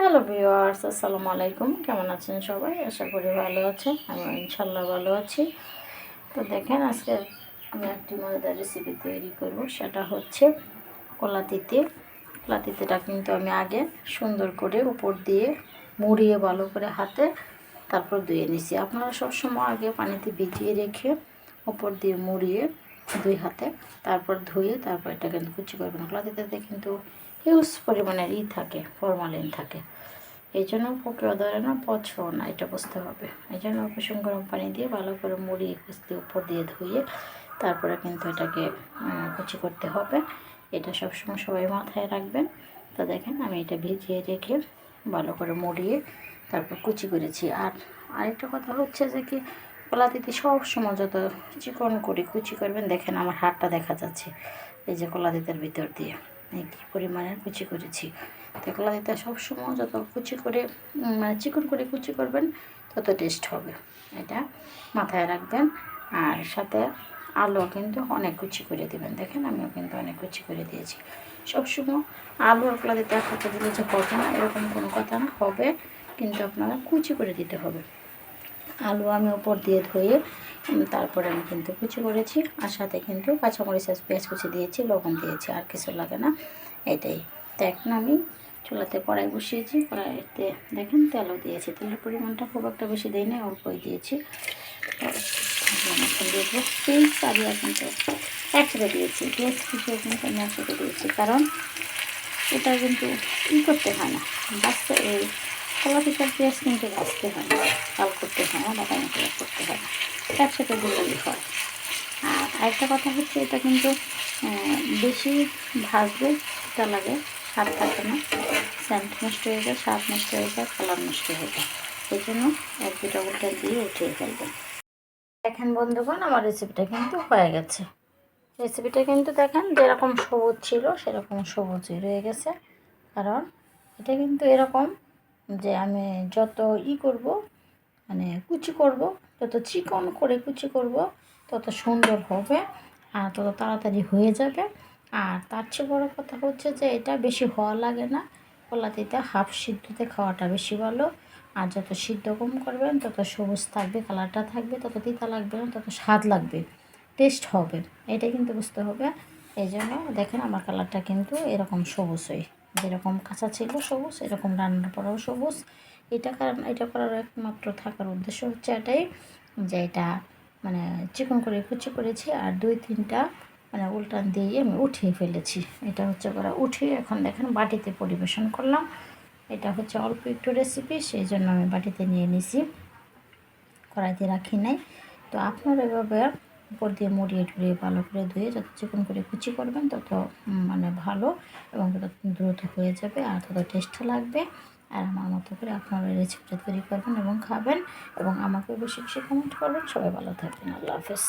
Hello viewers, আসসালামু আলাইকুম। কেমন আছেন সবাই? আশা করি ভালো আছেন। আমি ইনশাল্লাহ ভালো আছি। তো দেখেন, আজকে আমি একটি মজাদার রেসিপি তৈরি করব। সেটা হচ্ছে কলা তিতে। কলা তিতেটা কিন্তু আমি আগে সুন্দর করে উপর দিয়ে মুড়িয়ে ভালো করে হাতে তারপর ধুয়ে নিছি। আপনারা সবসময় আগে পানিতে ভিজিয়ে রেখে উপর দিয়ে মুড়িয়ে দুই হাতে তারপর ধুয়ে তারপর এটা কিন্তু কুচি করবেন। কলা তিতেতে কিন্তু হিউজ পরিমাণের থাকে, ফরমালিন থাকে। এই জন্য পোকেও ধরে না, পচও না, এটা বুঝতে হবে। এই জন্য কুসুম গরম পানি দিয়ে ভালো করে মুড়িয়ে কুচতে উপর দিয়ে ধুয়ে তারপরে কিন্তু এটাকে কুচি করতে হবে। এটা সবসময় সবাই মাথায় রাখবেন। তো দেখেন, আমি এটা ভিজিয়ে রেখে ভালো করে মুড়িয়ে তারপর কুচি করেছি। আর আরেকটা কথা হচ্ছে যে কি, কলাতিতে সবসময় যত চিকন করে কুচি করবেন, দেখেন আমার হাতটা দেখা যাচ্ছে এই যে কলাতিতের ভিতর দিয়ে কী পরিমাণে কুচি করেছি। তো কলাতিতে সবসময় যত কুচি করে মানে চিকন করে কুচি করবেন তত টেস্ট হবে, এটা মাথায় রাখবেন। আর সাথে আলু কিন্তু অনেক কুচি করে দেবেন। দেখেন, আমিও কিন্তু অনেক কুচি করে দিয়েছি। সবসময় আলু আর কলাতিতে একসাথে দিলে যে হবে না, এরকম কোনো কথা না, হবে, কিন্তু আপনারা কুচি করে দিতে হবে। আলু আমি উপর দিয়ে ধুয়ে তারপরে আমি কিন্তু কুচি করেছি। আর সাথে কিন্তু কাঁচামরিচ আর পেঁয়াজ কুচি দিয়েছি, লবণ দিয়েছি, আর কিছু লাগে না, এটাই। তো এখন আমি চুলাতে কড়াই বসিয়েছি। কড়াইতে দেখেন তেলও দিয়েছি। তেলের পরিমাণটা খুব একটা বেশি দিই না, অল্পই দিয়েছি। পেঁয়াজ আর কিন্তু একসাথে দিয়েছি, পেঁয়াজ কিছু কিন্তু আমি একসাথে দিয়েছি, কারণ এটা কিন্তু করতে হয় না, বাচ্চা এই কলা পিঠার পেঁয়াজ কিন্তু বাঁচতে হয় না, লাল করতে হয় না, বাদামি কালার করতে হয় না, একসাথে দিলেই হয়। আর আরেকটা কথা হচ্ছে, এটা কিন্তু বেশি ভাজলে এটা লাগে, স্বাদ থাকে না, স্যান্ট নষ্ট হয়ে যায়, স্বাদ নষ্ট হয়ে যায়, কালার নষ্ট হয়ে যায়। এই জন্য এক দুটা উল্টা দিয়ে উঠিয়ে ফেলবেন। দেখেন বন্ধুগণ, আমার রেসিপিটা কিন্তু হয়ে গেছে। রেসিপিটা কিন্তু দেখেন যেরকম সবুজ ছিল সেরকম সবুজই রয়ে গেছে। কারণ এটা কিন্তু এরকম যে আমি যত করব, মানে কুচি করব, যত চিকন করে কুচি করব তত সুন্দর হবে আর তত তাড়াতাড়ি হয়ে যাবে। আর তার চেয়ে বড়ো কথা হচ্ছে যে এটা বেশি হওয়া লাগে না। কলাতিতে হাফ সিদ্ধতে খাওয়াটা বেশি ভালো। আর যত সিদ্ধ কম করবেন তত সবুজ থাকবে, কালারটা থাকবে, তত তিতা লাগবে না, তত স্বাদ লাগবে, টেস্ট হবে, এটা কিন্তু বুঝতে হবে। এই জন্য দেখেন আমার কালারটা কিন্তু এরকম সবুজই, যেরকম কাঁচা ছিল সবুজ, এরকম রান্নার পরেও সবুজ। এটা কারণ এটা করার একমাত্র থাকার উদ্দেশ্য হচ্ছে এটাই, যে এটা মানে চিকন করে কুচি করেছি আর দুই তিনটা মানে উল্টান দিয়ে আমি উঠিয়ে ফেলেছি। এটা হচ্ছে করে উঠিয়ে এখন দেখেন বাটিতে পরিবেশন করলাম। এটা হচ্ছে অল্প একটু রেসিপি, সেই জন্য আমি বাটিতে নিয়ে নিছি, কড়াইতে রাখি নাই। তো আপনারা এভাবে উপর দিয়ে মুড়িয়ে টুড়িয়ে ভালো করে ধুয়ে যত চিকন করে কুচি করবেন তত মানে ভালো, এবং তত দ্রুত হয়ে যাবে আর তত টেস্ট লাগবে। আর আমার মতো করে আপনারা রেসিপিটা তৈরি করবেন এবং খাবেন, এবং আমাকে বেশি বেশি কমেন্ট করবেন। সবাই ভালো থাকবেন। আল্লাহ হাফেজ।